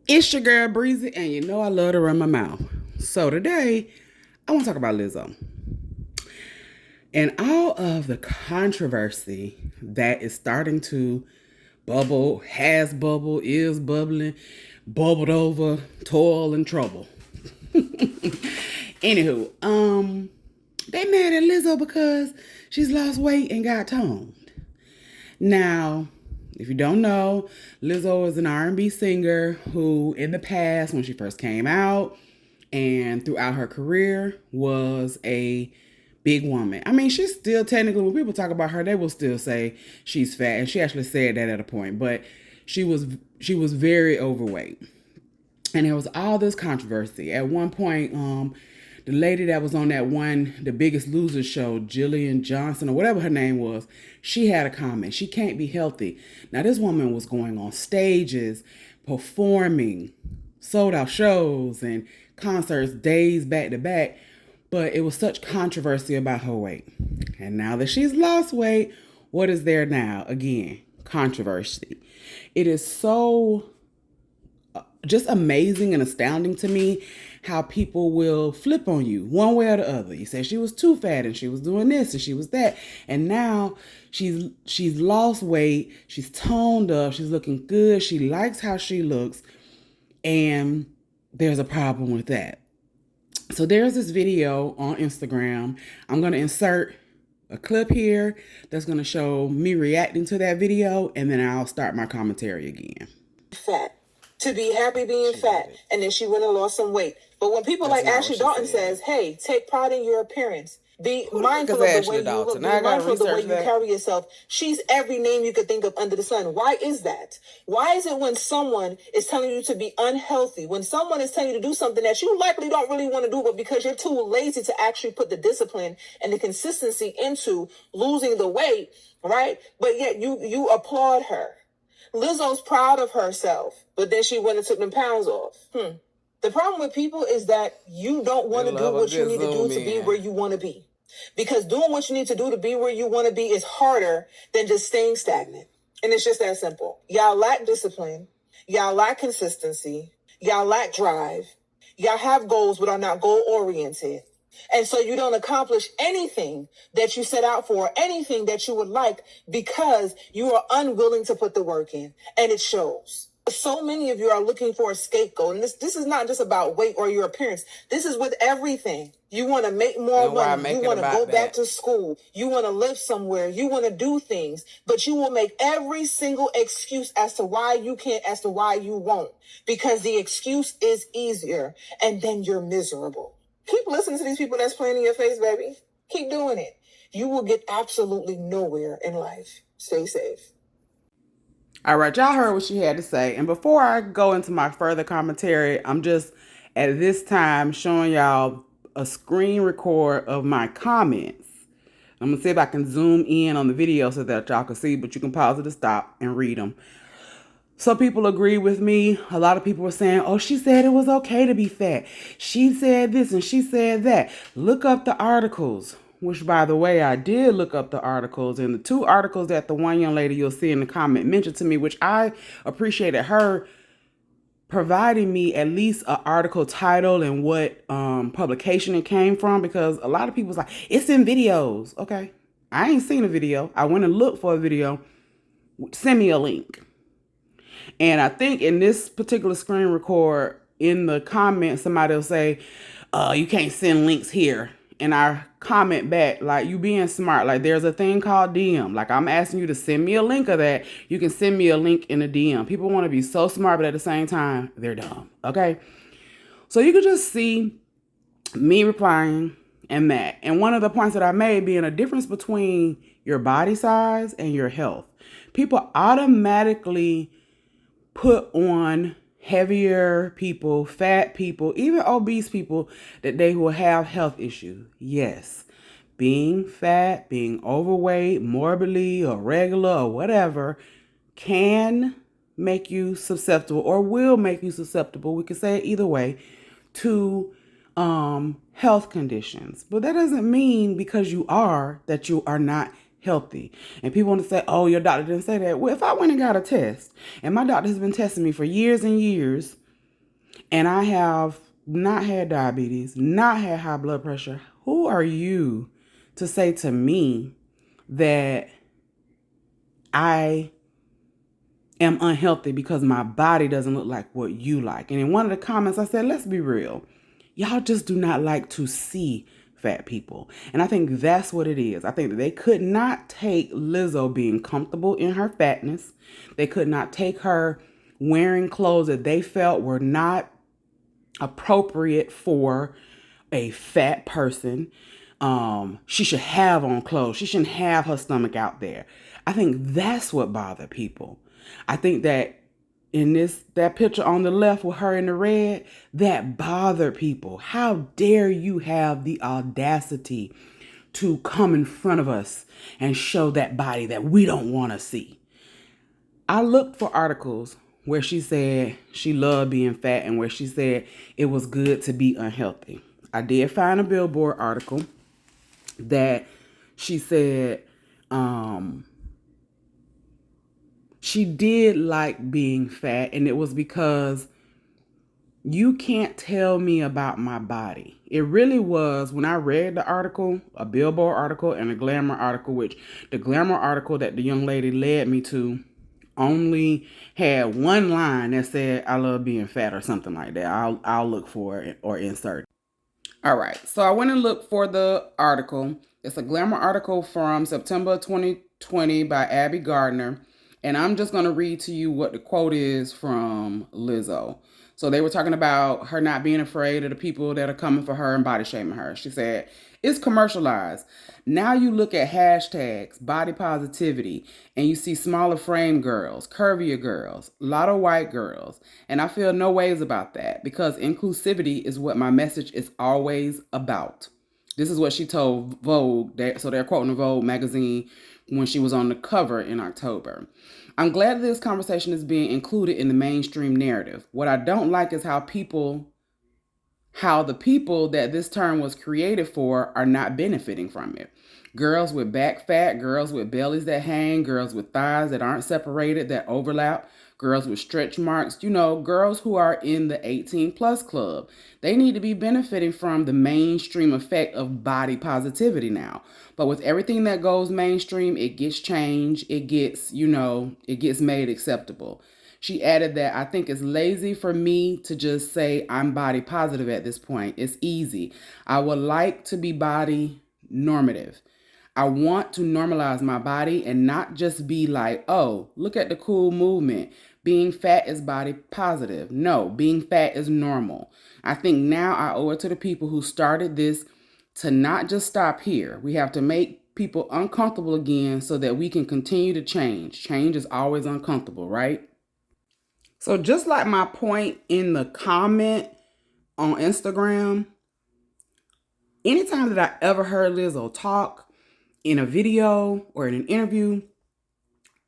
It's your girl Breezy, and you know I love to run my mouth. So today, I want to talk about Lizzo and all of the controversy that is starting to bubble, has bubbled, is bubbling, bubbled over, toil and trouble. Anywho, they mad at Lizzo because she's lost weight and got toned. Now, if you don't know, Lizzo is an R&B singer who in the past, when she first came out and throughout her career, was a big woman. I mean, she's still technically, when people talk about her, they will still say she's fat, and she actually said that at a point, but she was very overweight. And there was all this controversy. At one point, the lady that was on that one, The Biggest Loser show, Jillian Johnson or whatever her name was, she had a comment. She can't be healthy. Now, this woman was going on stages, performing, sold out shows and concerts days back to back, but it was such controversy about her weight. And now that she's lost weight, what is there now? Again, controversy. It is so just amazing and astounding to me how people will flip on you one way or the other. You say she was too fat and she was doing this and she was that, and now she's lost weight, she's toned up, she's looking good, she likes how she looks, and there's a problem with that. So there's this video on Instagram. I'm going to insert a clip here that's going to show me reacting to that video, and then I'll start my commentary again. Fat. To be happy being fat, and then she went and lost some weight. But when people like Ashley Dalton says, hey, take pride in your appearance, be mindful of the way you look, be mindful of the way you carry yourself. She's every name you could think of under the sun. Why is that? Why is it when someone is telling you to be unhealthy, when someone is telling you to do something that you likely don't really want to do, but because you're too lazy to actually put the discipline and the consistency into losing the weight, right? But yet you applaud her. Lizzo's proud of herself, but then she went and took them pounds off. The problem with people is that you don't want to do what you need to do to be where you want to be. Because doing what you need to do to be where you want to be is harder than just staying stagnant. And it's just that simple. Y'all lack discipline. Y'all lack consistency. Y'all lack drive. Y'all have goals but are not goal-oriented. And so you don't accomplish anything that you set out for, anything that you would like, because you are unwilling to put the work in. And it shows. So many of you are looking for a scapegoat. And this is not just about weight or your appearance. This is with everything. You want to make more money. You want to go back to school. You want to live somewhere. You want to do things. But you will make every single excuse as to why you can't, as to why you won't. Because the excuse is easier. And then you're miserable. Keep listening to these people that's playing in your face, baby. Keep doing it. You will get absolutely nowhere in life. Stay safe. All right, y'all heard what she had to say. And before I go into my further commentary, I'm just at this time showing y'all a screen record of my comments. I'm going to see if I can zoom in on the video so that y'all can see, but you can pause it to stop and read them. Some people agree with me. A lot of people were saying, oh, she said it was okay to be fat. She said this and she said that. Look up the articles, which, by the way, I did look up the articles. And the two articles that the one young lady you'll see in the comment mentioned to me, which I appreciated her providing me at least an article title and what publication it came from, because a lot of people was like, it's in videos. Okay, I ain't seen a video. I went and looked for a video. Send me a link. And I think in this particular screen record, in the comments, somebody will say, you can't send links here. And I comment back, like, you being smart. Like, there's a thing called DM. Like, I'm asking you to send me a link of that. You can send me a link in a DM. People want to be so smart, but at the same time, they're dumb. Okay? So you can just see me replying and that. And one of the points that I made being a difference between your body size and your health. People automatically put on heavier people, fat people, even obese people, that they will have health issues. Yes, being fat, being overweight, morbidly or regular or whatever can make you susceptible, or will make you susceptible, we could say it either way, to health conditions. But that doesn't mean because you are that you are not healthy. And people want to say, oh, your doctor didn't say that. Well, if I went and got a test, and my doctor has been testing me for years and years, And I have not had diabetes, not had high blood pressure. Who are you to say to me that I am unhealthy because my body doesn't look like what you like? And in one of the comments, I said, let's be real. Y'all just do not like to see fat people. And I think that's what it is. I think that they could not take Lizzo being comfortable in her fatness. They could not take her wearing clothes that they felt were not appropriate for a fat person. She should have on clothes. She shouldn't have her stomach out there. I think that's what bothered people. I think that in that picture on the left with her in the red, that bothered people. How dare you have the audacity to come in front of us and show that body that we don't want to see? I looked for articles where she said she loved being fat and where she said it was good to be unhealthy. I did find a Billboard article that she said she did like being fat, and it was because you can't tell me about my body. It really was, when I read the article, a Billboard article and a Glamour article, which the Glamour article that the young lady led me to only had one line that said I love being fat or something like that. I'll look for it or insert. All right. So I went and looked for the article. It's a Glamour article from September 2020 by Abby Gardner. And I'm just going to read to you what the quote is from Lizzo. So they were talking about her not being afraid of the people that are coming for her and body shaming her. She said, it's commercialized. Now you look at hashtags, body positivity, and you see smaller frame girls, curvier girls, a lot of white girls. And I feel no ways about that because inclusivity is what my message is always about. This is what she told Vogue. So they're quoting the Vogue magazine when she was on the cover in October. I'm glad that this conversation is being included in the mainstream narrative. What I don't like is how the people that this term was created for are not benefiting from it. Girls with back fat, girls with bellies that hang, girls with thighs that aren't separated, that overlap, girls with stretch marks, girls who are in the 18 plus club. They need to be benefiting from the mainstream effect of body positivity now. But with everything that goes mainstream, it gets changed, it gets made acceptable. She added that I think it's lazy for me to just say I'm body positive at this point. It's easy. I would like to be body normative. I want to normalize my body and not just be like, oh, look at the cool movement. Being fat is body positive. No, being fat is normal. I think now I owe it to the people who started this to not just stop here. We have to make people uncomfortable again so that we can continue to change. Change is always uncomfortable, right? So just like my point in the comment on Instagram, anytime that I ever heard Lizzo talk in a video or in an interview,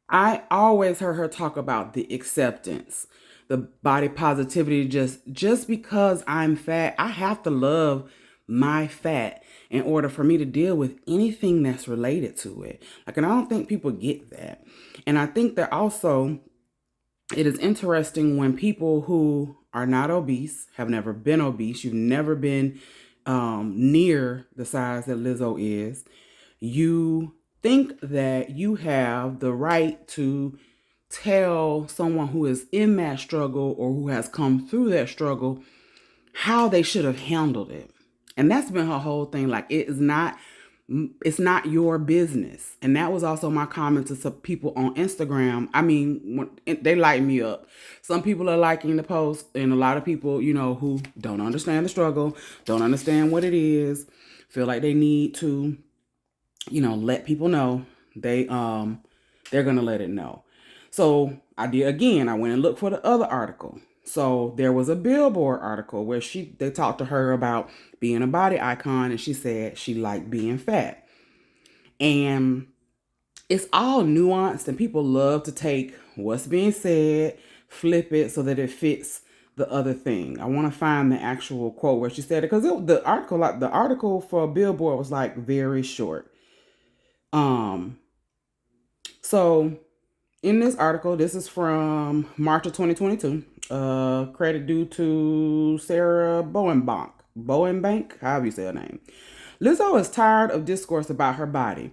I always heard her talk about the acceptance, the body positivity. Just because I'm fat, I have to love my fat in order for me to deal with anything that's related to it. And I don't think people get that. And I think that also it is interesting when people who are not obese, have never been obese, you've never been near the size that Lizzo is, you think that you have the right to tell someone who is in that struggle or who has come through that struggle how they should have handled it. And that's been her whole thing. It's not your business. And that was also my comment to some people on Instagram. I mean, they light me up. Some people are liking the post, and a lot of people, who don't understand the struggle, don't understand what it is, feel like they need to, let people know. They're gonna let it know. So I went and looked for the other article. So there was a Billboard article where they talked to her about being a body icon, and she said she liked being fat. And it's all nuanced, and people love to take what's being said, flip it so that it fits the other thing. I want to find the actual quote where she said it, because the article for Billboard was very short. So In this article, this is from March of 2022. Credit due to Sarah Bowenbank. Bowenbank, however you say her name. Lizzo is tired of discourse about her body.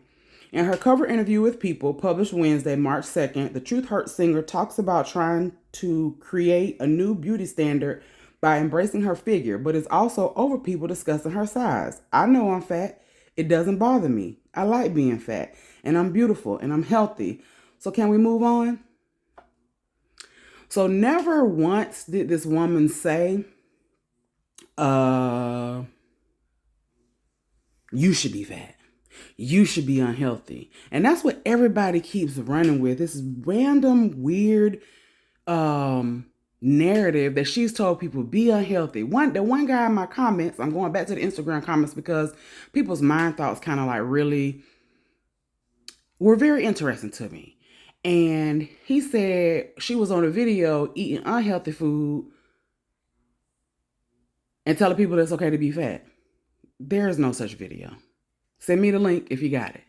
In her cover interview with People, published Wednesday, March 2nd, the Truth Hurts singer talks about trying to create a new beauty standard by embracing her figure, but is also over people discussing her size. I know I'm fat. It doesn't bother me. I like being fat, and I'm beautiful, and I'm healthy. So can we move on? So never once did this woman say, you should be fat. You should be unhealthy. And that's what everybody keeps running with. This random, weird narrative that she's told people be unhealthy. The one guy in my comments, I'm going back to the Instagram comments because people's mind thoughts kind of like really were very interesting to me. And he said she was on a video eating unhealthy food and telling people it's okay to be fat. There is no such video. Send me the link if you got it.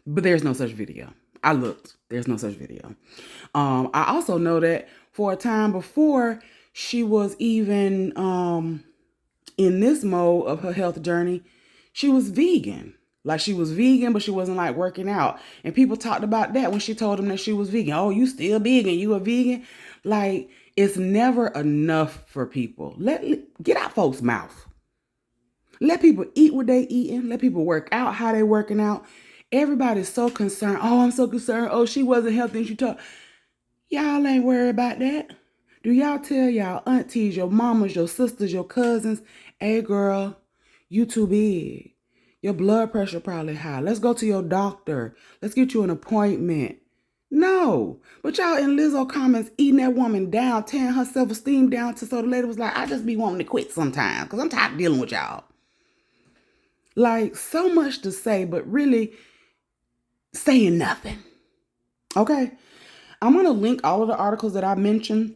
But there's no such video. I looked. There's no such video. I also know that for a time before she was even in this mode of her health journey, she was vegan. Like she was vegan, but she wasn't like working out. And people talked about that when she told them that she was vegan. Oh, you still vegan? You a vegan? Like it's never enough for people. Get out folks' mouth. Let people eat what they eating. Let people work out how they working out. Everybody's so concerned. Oh, I'm so concerned. Oh, she wasn't healthy and she talked. Y'all ain't worried about that. Do y'all tell y'all aunties, your mamas, your sisters, your cousins, hey girl, you too big. Your blood pressure probably high. Let's go to your doctor. Let's get you an appointment. No. But y'all in Lizzo comments eating that woman down, tearing her self-esteem down to so the lady was like, I just be wanting to quit sometimes because I'm tired of dealing with y'all. Like so much to say, but really saying nothing. Okay. I'm going to link all of the articles that I mentioned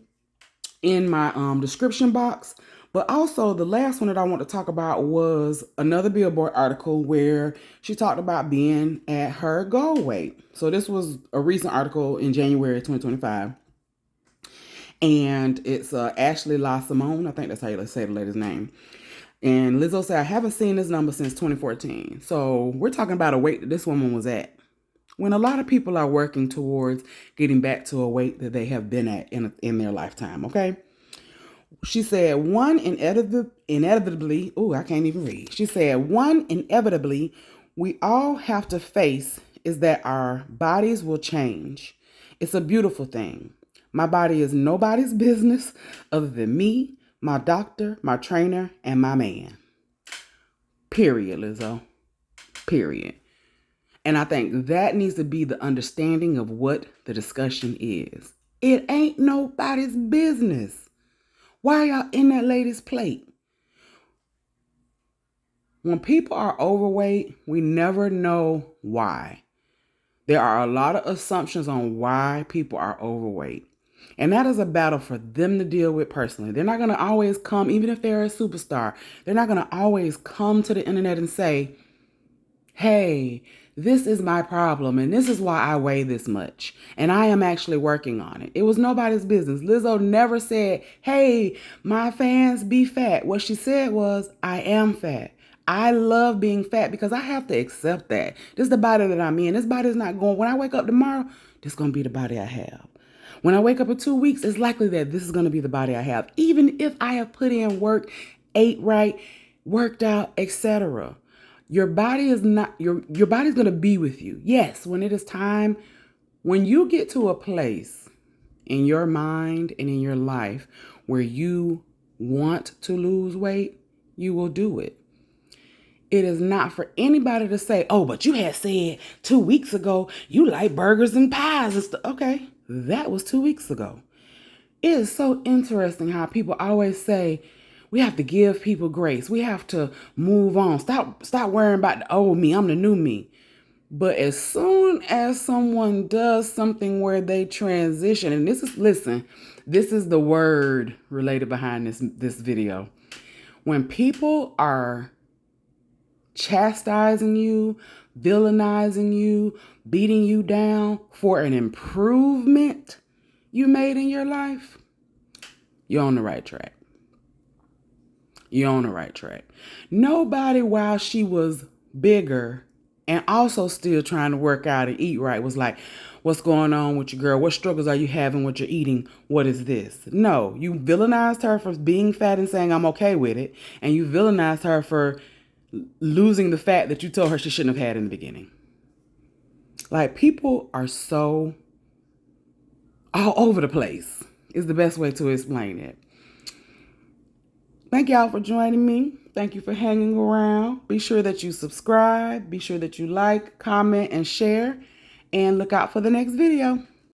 in my description box. But also the last one that I want to talk about was another Billboard article where she talked about being at her goal weight. So this was a recent article in January 2025. And it's Ashley La Simone. I think that's how you say the lady's name. And Lizzo said, I haven't seen this number since 2014. So we're talking about a weight that this woman was at when a lot of people are working towards getting back to a weight that they have been at in their lifetime, okay? She said, one inevitably, I can't even read. She said, one inevitably we all have to face is that our bodies will change. It's a beautiful thing. My body is nobody's business other than me, my doctor, my trainer, and my man. Period, Lizzo. Period. And I think that needs to be the understanding of what the discussion is. It ain't nobody's business. Why are y'all in that lady's plate? When people are overweight, we never know why. There are a lot of assumptions on why people are overweight. And that is a battle for them to deal with personally. They're not going to always come, even if they're a superstar, they're not going to always come to the internet and say, hey, this is my problem and this is why I weigh this much. And I am actually working on it. It was nobody's business. Lizzo never said, hey, my fans be fat. What she said was, I am fat. I love being fat because I have to accept that. This is the body that I'm in. This body is not going, when I wake up tomorrow, this is going to be the body I have. When I wake up in 2 weeks, it's likely that this is going to be the body I have. Even if I have put in work, ate right, worked out, etc. Your body is not, your body's going to be with you. Yes, when it is time, when you get to a place in your mind and in your life where you want to lose weight, you will do it. It is not for anybody to say, oh, but you had said 2 weeks ago you like burgers and pies and stuff. Okay, that was 2 weeks ago. It is so interesting how people always say, we have to give people grace. We have to move on. Stop worrying about the old me. I'm the new me. But as soon as someone does something where they transition, and this is the word related behind this video. When people are chastising you, villainizing you, beating you down for an improvement you made in your life, you're on the right track. You're on the right track. Nobody, while she was bigger and also still trying to work out and eat right, was like, what's going on with your girl? What struggles are you having with your eating? What is this? No, you villainized her for being fat and saying, I'm okay with it. And you villainized her for losing the fat that you told her she shouldn't have had in the beginning. Like, people are so all over the place, is the best way to explain it. Thank y'all for joining me. Thank you for hanging around. Be sure that you subscribe. Be sure that you like, comment, and share. And look out for the next video.